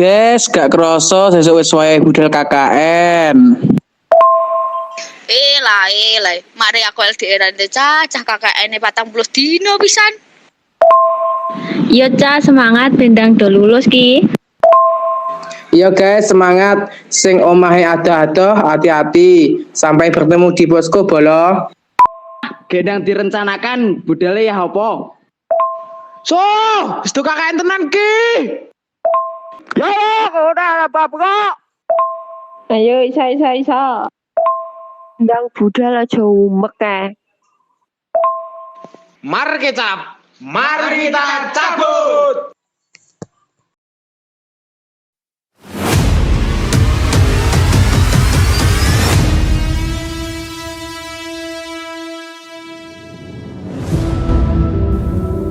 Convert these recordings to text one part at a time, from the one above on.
Guys, gak kroso sesuk wis wayahe budal KKN. Mari aku LDR cah KKN 40 dino pisan. Yo Ca, semangat bendang do lulus ki. Iya guys, semangat. Sing omahe adoh-adoh, hati-hati. Sampai bertemu di posko bolo. Gendang direncanakan, budale ya apa? So, wis KKN tenan ki. Ya, udah apa kok. Ayo isa. Bendang budal aja umek kae. Mari kita cabut.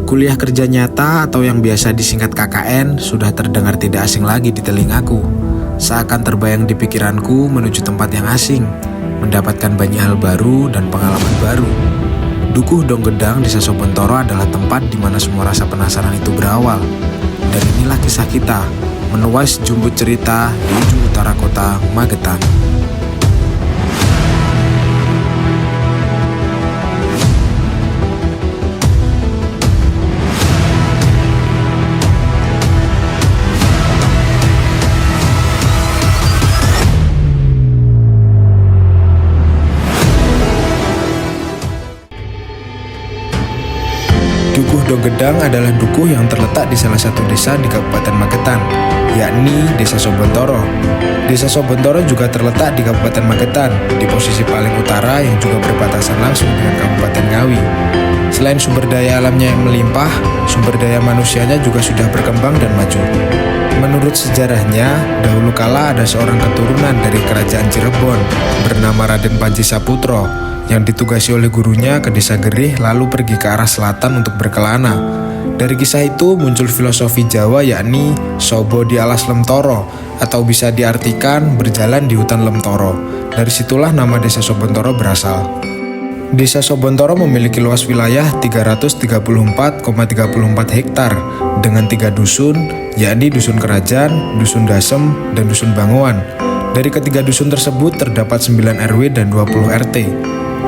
Kuliah kerja nyata atau yang biasa disingkat KKN sudah terdengar tidak asing lagi di telingaku. Seakan terbayang di pikiranku menuju tempat yang asing, mendapatkan banyak hal baru dan pengalaman baru. Dukuh Donggedang Desa Sobontoro adalah tempat di mana semua rasa penasaran itu berawal. Dan inilah kisah kita, menuai sejumput cerita di ujung utara kota Magetan. Dukuh Donggedang adalah dukuh yang terletak di salah satu desa di Kabupaten Magetan, yakni Desa Sobontoro. Desa Sobontoro juga terletak di Kabupaten Magetan, di posisi paling utara yang juga berbatasan langsung dengan Kabupaten Ngawi. Selain sumber daya alamnya yang melimpah, sumber daya manusianya juga sudah berkembang dan maju. Menurut sejarahnya, dahulu kala ada seorang keturunan dari Kerajaan Cirebon bernama Raden Panji Saputro yang ditugasi oleh gurunya ke Desa Gerih lalu pergi ke arah selatan untuk berkelana. Dari kisah itu muncul filosofi Jawa yakni Sobo di alas Lemtoro atau bisa diartikan berjalan di hutan Lemtoro. Dari situlah nama Desa Sobontoro berasal. Desa Sobontoro memiliki luas wilayah 334,34 hektar dengan 3 dusun, yakni Dusun Kerajaan, Dusun Dasem, dan Dusun Banguan. Dari ketiga dusun tersebut terdapat 9 RW dan 20 RT.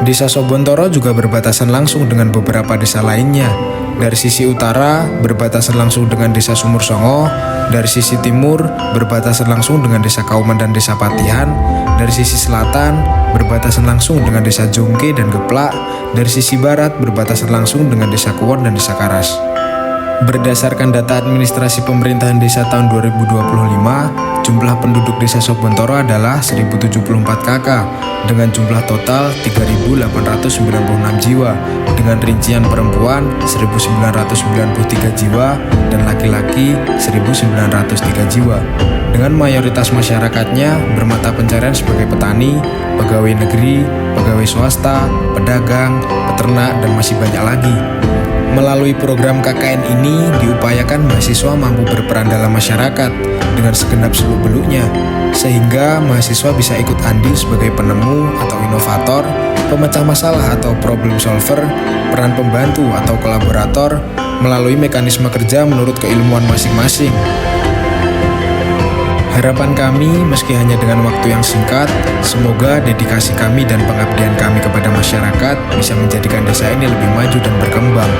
Desa Sobontoro juga berbatasan langsung dengan beberapa desa lainnya. Dari sisi utara berbatasan langsung dengan Desa Sumur Songo, dari sisi timur berbatasan langsung dengan Desa Kauman dan Desa Patihan, dari sisi selatan berbatasan langsung dengan Desa Jongke dan Geplak, dari sisi barat berbatasan langsung dengan Desa Kuwon dan Desa Karas. Berdasarkan data administrasi pemerintahan desa tahun 2025, jumlah penduduk Desa Sobontoro adalah 1074 KK dengan jumlah total 3.896 jiwa, dengan rincian perempuan 1.993 jiwa dan laki-laki 1.903 jiwa. Dengan mayoritas masyarakatnya bermata pencarian sebagai petani, pegawai negeri, pegawai swasta, pedagang, peternak, dan masih banyak lagi. Melalui program KKN ini diupayakan mahasiswa mampu berperan dalam masyarakat dengan segenap seluk-beluknya, sehingga mahasiswa bisa ikut andil sebagai penemu atau inovator, pemecah masalah atau problem solver, peran pembantu atau kolaborator, melalui mekanisme kerja menurut keilmuan masing-masing. Harapan kami, meski hanya dengan waktu yang singkat, semoga dedikasi kami dan pengabdian kami kepada masyarakat bisa menjadikan desa ini lebih maju dan berkembang.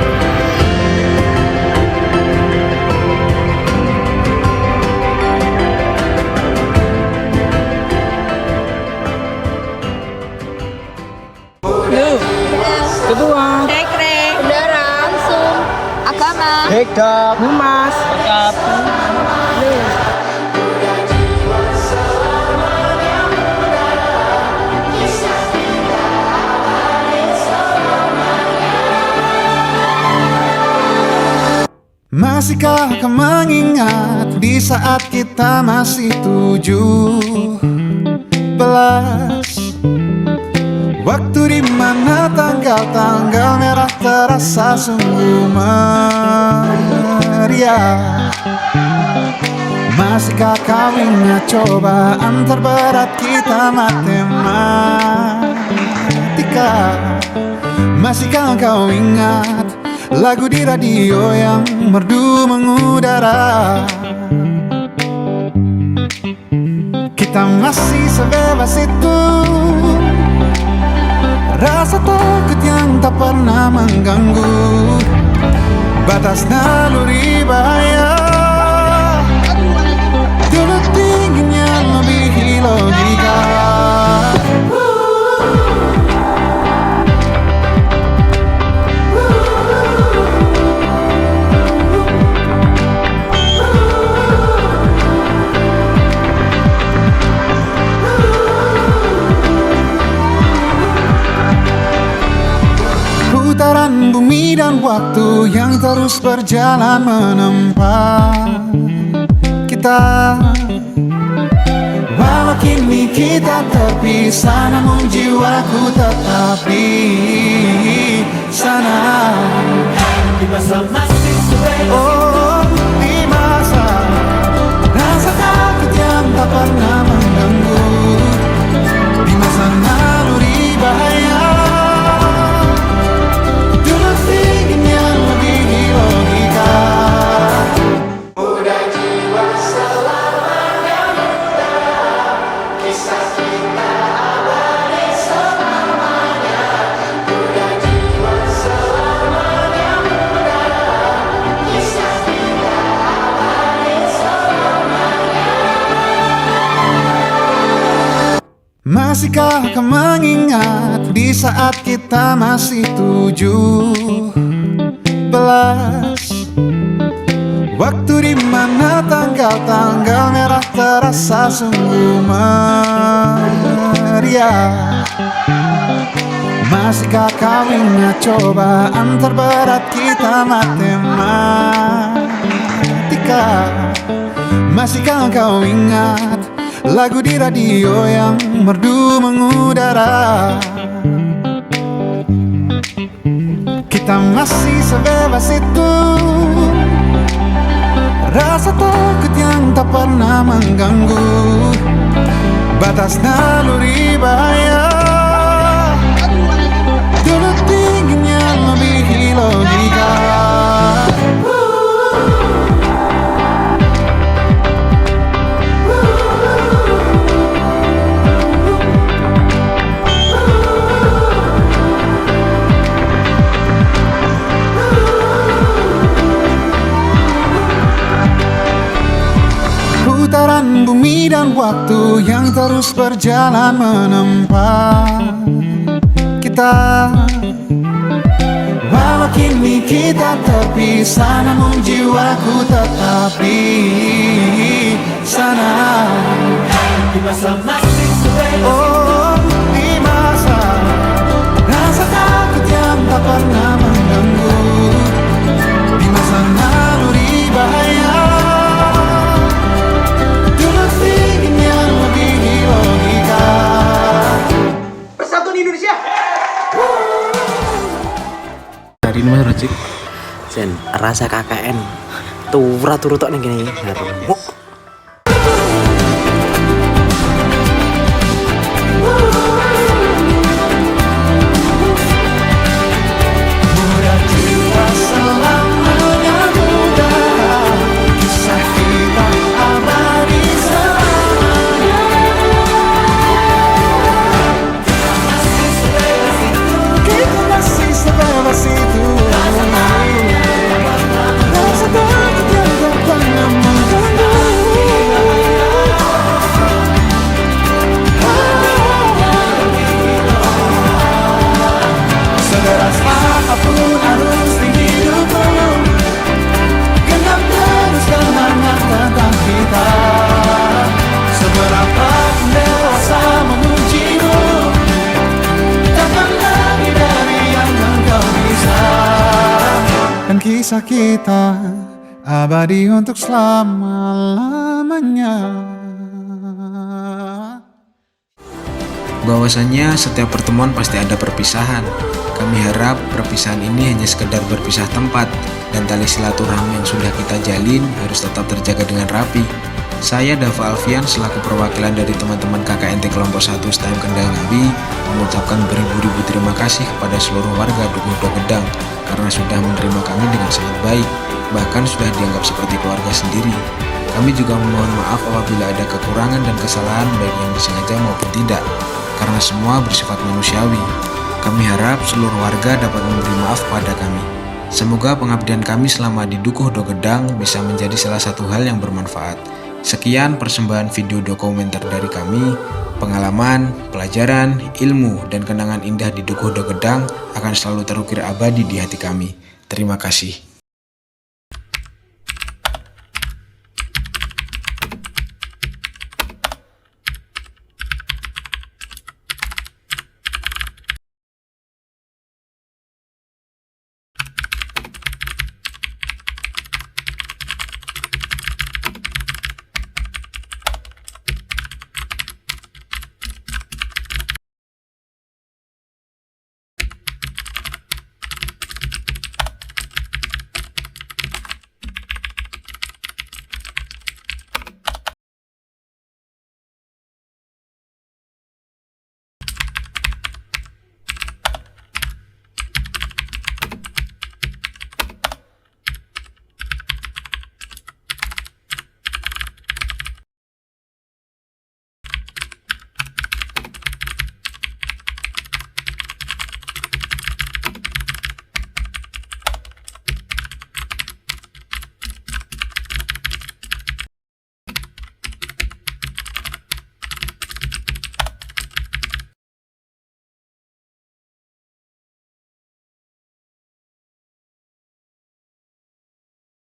Ketua, Rekre, udara, langsung, agama, Hekdap, Humas, Masihkah kau mengingat di saat kita masih 17? Waktu di mana tanggal-tanggal merah terasa sungguh meriah. Masihkah kau ingat cobaan terberat kita matematika? Masihkah kau ingat lagu di radio yang merdu mengudara? kita masih sebebas itu. Rasa takut yang tak pernah mengganggu batas naluri bahaya. Dulu tingginya melebihi logika. Putaran bumi dan waktu yang terus berjalan menempa kita. Walau kini kita terpisah, namun jiwaku tetap di sana. Oh, di masa rasa takut yang tak pernah mengganggu, di masa naluri bahaya. Masihkah kau mengingat di saat kita masih 17? Waktu di mana tanggal-tanggal merah terasa sungguh meriah. Masihkah kau ingat cobaan terberat kita matematika? Masihkah kau ingat lagu di radio yang merdu mengudara? Kita masih sebebas itu. Rasa takut yang tak pernah mengganggu batas naluri bahaya. Dulu tingginya melebihi logika. Putaran bumi dan waktu yang terus berjalan menempa kita. Walau kini kita terpisah, namun jiwaku tetap di sana. Oh, di masa rasa takut yang tak pernah mengganggu, di masa naluri bahaya. Dari Mas Rajik. Sen rasa KKN turut tok ning kene remuk. Kisah kita abadi untuk selama-lamanya. Bahwasanya setiap pertemuan pasti ada perpisahan. Kami harap perpisahan ini hanya sekedar berpisah tempat, dan tali silaturahmi yang sudah kita jalin harus tetap terjaga dengan rapi. Saya Dava Alfian selaku perwakilan dari teman-teman KKNT Kelompok 1 STM Kendal Ngawi mengucapkan beribu-ribu terima kasih kepada seluruh warga Dukuh Gedang karena sudah menerima kami dengan sangat baik, bahkan sudah dianggap seperti keluarga sendiri. Kami juga memohon maaf apabila ada kekurangan dan kesalahan baik yang disengaja maupun tidak, karena semua bersifat manusiawi. Kami harap seluruh warga dapat memberi maaf pada kami. Semoga pengabdian kami selama di Dukuh Dogedang bisa menjadi salah satu hal yang bermanfaat. Sekian persembahan video dokumenter dari kami. Pengalaman, pelajaran, ilmu, dan kenangan indah di Dukuh Dogedang akan selalu terukir abadi di hati kami. Terima kasih.